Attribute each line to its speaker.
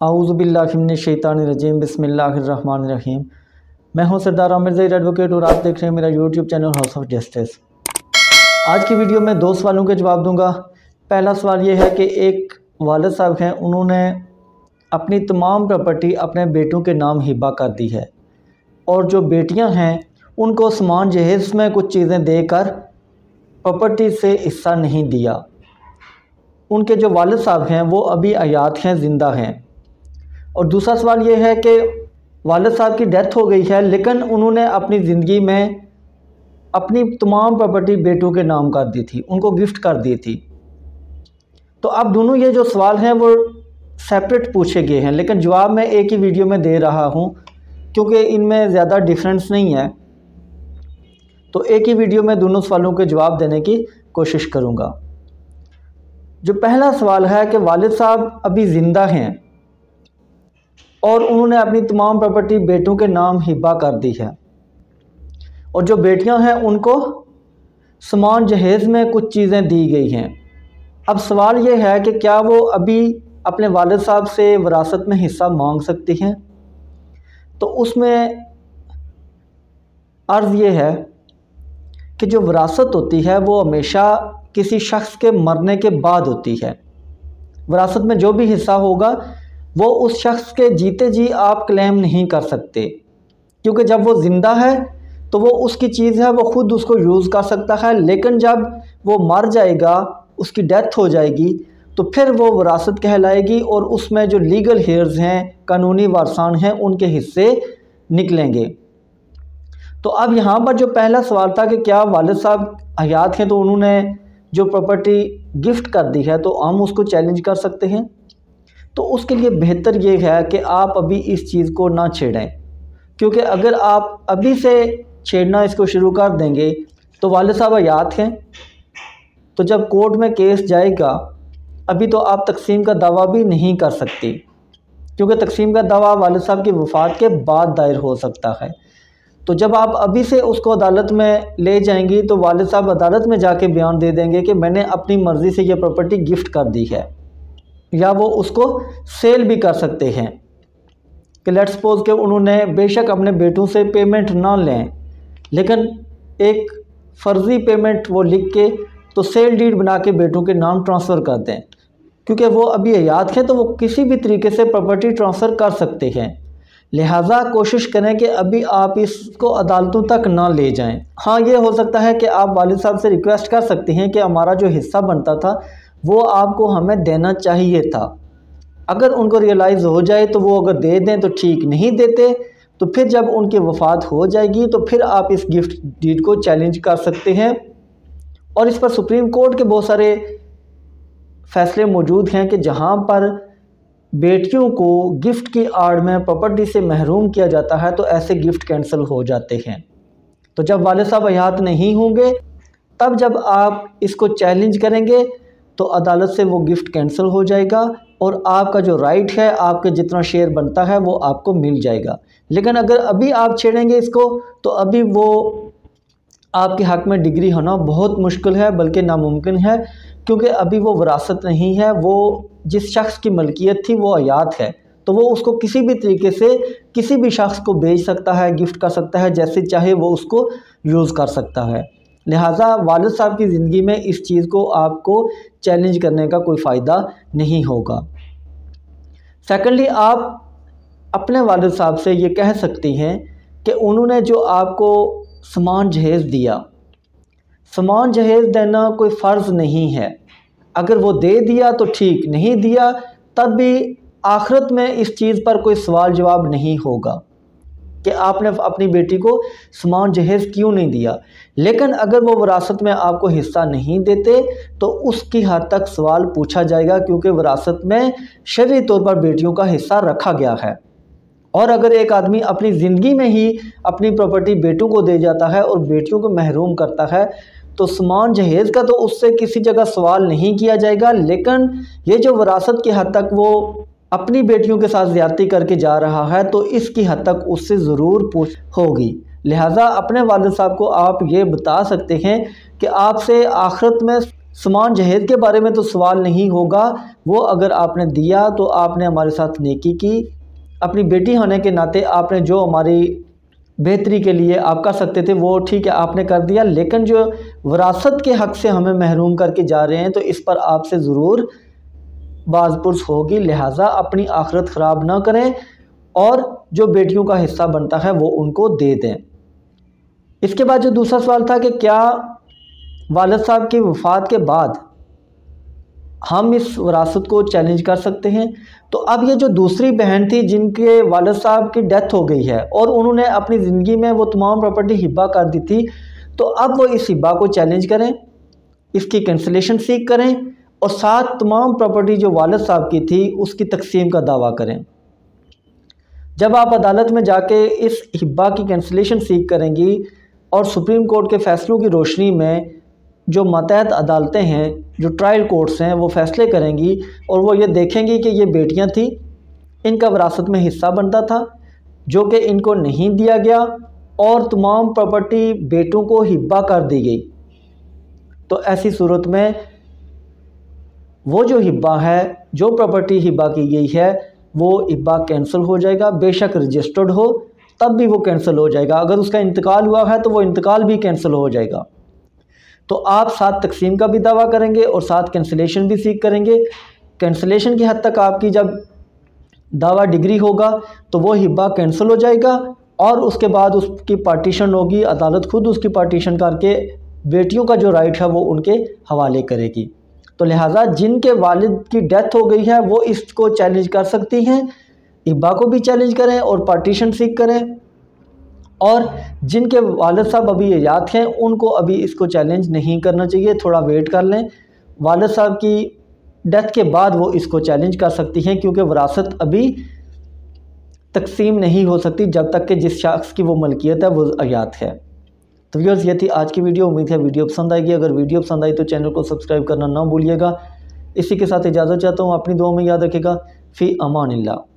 Speaker 1: आऊज़ुबिल्लाहि मिनश्शैतानिर्रजीम बिस्मिल्लाहिर्रहमानिर्रहीम। मैं हूं सरदार आमिर ज़हीर एडवोकेट और आप देख रहे हैं मेरा YouTube channel house of justice. आज की वीडियो में दो सवालों के जवाब दूंगा। पहला सवाल ये है कि एक वालिद साहब हैं, उन्होंने अपनी तमाम प्रॉपर्टी अपने बेटों के नाम हिबा कर दी है और जो बेटियां हैं उनको सामान जहेज़ में कुछ चीज़ें देकर प्रॉपर्टी से हिस्सा नहीं दिया। उनके जो वालिद साहब हैं वो अभी हयात हैं, ज़िंदा हैं। और दूसरा सवाल ये है कि वालिद साहब की डेथ हो गई है लेकिन उन्होंने अपनी ज़िंदगी में अपनी तमाम प्रॉपर्टी बेटों के नाम कर दी थी, उनको गिफ्ट कर दी थी। तो अब दोनों ये जो सवाल हैं वो सेपरेट पूछे गए हैं, लेकिन जवाब मैं एक ही वीडियो में दे रहा हूँ क्योंकि इनमें ज़्यादा डिफरेंस नहीं है। तो एक ही वीडियो में दोनों सवालों के जवाब देने की कोशिश करूँगा। जो पहला सवाल है कि वालिद साहब अभी ज़िंदा हैं और उन्होंने अपनी तमाम प्रॉपर्टी बेटों के नाम हिबा कर दी है और जो बेटियां हैं उनको सामान जहेज़ में कुछ चीज़ें दी गई हैं। अब सवाल ये है कि क्या वो अभी अपने वालिद साहब से विरासत में हिस्सा मांग सकती हैं। तो उसमें अर्ज़ ये है कि जो विरासत होती है वो हमेशा किसी शख्स के मरने के बाद होती है। विरासत में जो भी हिस्सा होगा वो उस शख्स के जीते जी आप क्लेम नहीं कर सकते, क्योंकि जब वो ज़िंदा है तो वो उसकी चीज़ है, वो ख़ुद उसको यूज़ कर सकता है। लेकिन जब वो मर जाएगा, उसकी डेथ हो जाएगी, तो फिर वो विरासत कहलाएगी और उसमें जो लीगल हेयर्स हैं, कानूनी वारसान हैं, उनके हिस्से निकलेंगे। तो अब यहाँ पर जो पहला सवाल था कि क्या वालिद साहब हयात हैं तो उन्होंने जो प्रॉपर्टी गिफ्ट कर दी है तो हम उसको चैलेंज कर सकते हैं। तो उसके लिए बेहतर ये है कि आप अभी इस चीज़ को ना छेड़ें, क्योंकि अगर आप अभी से छेड़ना इसको शुरू कर देंगे तो वालिद साहब हयात हैं, तो जब कोर्ट में केस जाएगा अभी तो आप तकसीम का दावा भी नहीं कर सकती, क्योंकि तकसीम का दावा वालिद साहब की वफ़ात के बाद दायर हो सकता है। तो जब आप अभी से उसको अदालत में ले जाएंगी तो वालिद साहब अदालत में जाके बयान दे देंगे कि मैंने अपनी मर्ज़ी से ये प्रॉपर्टी गिफ्ट कर दी है, या वो उसको सेल भी कर सकते हैं कि लेट्स सपोज कि उन्होंने बेशक अपने बेटों से पेमेंट ना लें लेकिन एक फ़र्ज़ी पेमेंट वो लिख के तो सेल डीड बना के बेटों के नाम ट्रांसफ़र कर दें, क्योंकि वो अभी हयात हैं तो वो किसी भी तरीके से प्रॉपर्टी ट्रांसफ़र कर सकते हैं। लिहाजा कोशिश करें कि अभी आप इसको अदालतों तक ना ले जाएं। हाँ, ये हो सकता है कि आप वालिद साहब से रिक्वेस्ट कर सकती हैं कि हमारा जो हिस्सा बनता था वो आपको हमें देना चाहिए था। अगर उनको रियलाइज़ हो जाए तो वो अगर दे दें तो ठीक, नहीं देते तो फिर जब उनकी वफ़ात हो जाएगी तो फिर आप इस गिफ्ट डीड को चैलेंज कर सकते हैं। और इस पर सुप्रीम कोर्ट के बहुत सारे फ़ैसले मौजूद हैं कि जहाँ पर बेटियों को गिफ्ट की आड़ में प्रॉपर्टी से महरूम किया जाता है तो ऐसे गिफ्ट कैंसिल हो जाते हैं। तो जब वालिद साहब हयात नहीं होंगे तब जब आप इसको चैलेंज करेंगे तो अदालत से वो गिफ्ट कैंसिल हो जाएगा और आपका जो राइट है, आपके जितना शेयर बनता है वो आपको मिल जाएगा। लेकिन अगर अभी आप छेड़ेंगे इसको तो अभी वो आपके हक़ में डिग्री होना बहुत मुश्किल है, बल्कि नामुमकिन है, क्योंकि अभी वो विरासत नहीं है। वो जिस शख्स की मलकियत थी वो हयात है, तो वो उसको किसी भी तरीके से किसी भी शख्स को बेच सकता है, गिफ्ट कर सकता है, जैसे चाहे वो उसको यूज़ कर सकता है। लिहाजा वालिद साहब की ज़िंदगी में इस चीज़ को आपको चैलेंज करने का कोई फ़ायदा नहीं होगा। सेकेंडली, आप अपने वालिद साहब से ये कह सकती हैं कि उन्होंने जो आपको सामान जहेज़ दिया, सामान जहेज़ देना कोई फ़र्ज़ नहीं है। अगर वो दे दिया तो ठीक, नहीं दिया तब भी आखिरत में इस चीज़ पर कोई सवाल जवाब नहीं होगा कि आपने अपनी बेटी को सामान जहेज़ क्यों नहीं दिया। लेकिन अगर वो विरासत में आपको हिस्सा नहीं देते तो उसकी हद तक सवाल पूछा जाएगा, क्योंकि विरासत में शरई तौर पर बेटियों का हिस्सा रखा गया है। और अगर एक आदमी अपनी ज़िंदगी में ही अपनी प्रॉपर्टी बेटों को दे जाता है और बेटियों को महरूम करता है तो सामान जहेज़ का तो उससे किसी जगह सवाल नहीं किया जाएगा, लेकिन ये जो विरासत की हद तक वो अपनी बेटियों के साथ ज़्यादती करके जा रहा है तो इसकी हद तक उससे ज़रूर पूछ होगी। लिहाजा अपने वालिद साहब को आप ये बता सकते हैं कि आपसे आखिरत में सामान जहेज के बारे में तो सवाल नहीं होगा, वो अगर आपने दिया तो आपने हमारे साथ नेकी की, अपनी बेटी होने के नाते आपने जो हमारी बेहतरी के लिए आप कर सकते थे वो ठीक है आपने कर दिया, लेकिन जो विरासत के हक़ से हमें महरूम करके जा रहे हैं तो इस पर आपसे ज़रूर बाज़पुरस होगी। लिहाजा अपनी आखिरत ख़राब ना करें और जो बेटियों का हिस्सा बनता है वो उनको दे दें। इसके बाद जो दूसरा सवाल था कि क्या वालिद साहब की वफ़ात के बाद हम इस विरासत को चैलेंज कर सकते हैं। तो अब ये जो दूसरी बहन थी जिनके वालिद साहब की डेथ हो गई है और उन्होंने अपनी ज़िंदगी में वो तमाम प्रॉपर्टी हिब्बा कर दी थी, तो अब वो इस हिब्बा को चैलेंज करें, इसकी कैंसिलेशन सीख करें और साथ तमाम प्रॉपर्टी जो वालिद साहब की थी उसकी तकसीम का दावा करें। जब आप अदालत में जाके इस हिब्बा की कैंसिलेशन सीख करेंगी और सुप्रीम कोर्ट के फ़ैसलों की रोशनी में जो मातहत अदालतें हैं, जो ट्रायल कोर्ट्स हैं, वो फ़ैसले करेंगी और वो ये देखेंगी कि ये बेटियां थी, इनका विरासत में हिस्सा बनता था जो कि इनको नहीं दिया गया और तमाम प्रॉपर्टी बेटों को हिब्बा कर दी गई, तो ऐसी सूरत में वो जो हिब्बा है, जो प्रॉपर्टी हिब्बा की गई है, वो हिब्बा कैंसिल हो जाएगा। बेशक रजिस्टर्ड हो तब भी वो कैंसिल हो जाएगा। अगर उसका इंतकाल हुआ है तो वो इंतकाल भी कैंसिल हो जाएगा। तो आप साथ तकसीम का भी दावा करेंगे और साथ कैंसिलेशन भी सीख करेंगे। कैंसिलेशन की हद तक आपकी जब दावा डिग्री होगा तो वो हिब्बा कैंसिल हो जाएगा और उसके बाद उसकी पार्टीशन होगी। अदालत खुद उसकी पार्टीशन करके बेटियों का जो राइट है वो उनके हवाले करेगी। तो लिहाजा जिनके वालिद की डेथ हो गई है वो इसको चैलेंज कर सकती हैं, हिब्बा को भी चैलेंज करें और पार्टीशन सीख करें, और जिनके वालिद साहब अभी हयात हैं उनको अभी इसको चैलेंज नहीं करना चाहिए, थोड़ा वेट कर लें। वालिद साहब की डेथ के बाद वो इसको चैलेंज कर सकती हैं क्योंकि विरासत अभी तकसीम नहीं हो सकती जब तक कि जिस शख्स की वो मलकियत है वो हयात है। तो व्यूअर्स, ये थी आज की वीडियो। उम्मीद है वीडियो पसंद आएगी। अगर वीडियो पसंद आई तो चैनल को सब्सक्राइब करना ना भूलिएगा। इसी के साथ इजाज़त चाहता हूँ, अपनी दुआ में याद रखिएगा। फ़ी अमानिल्लाह।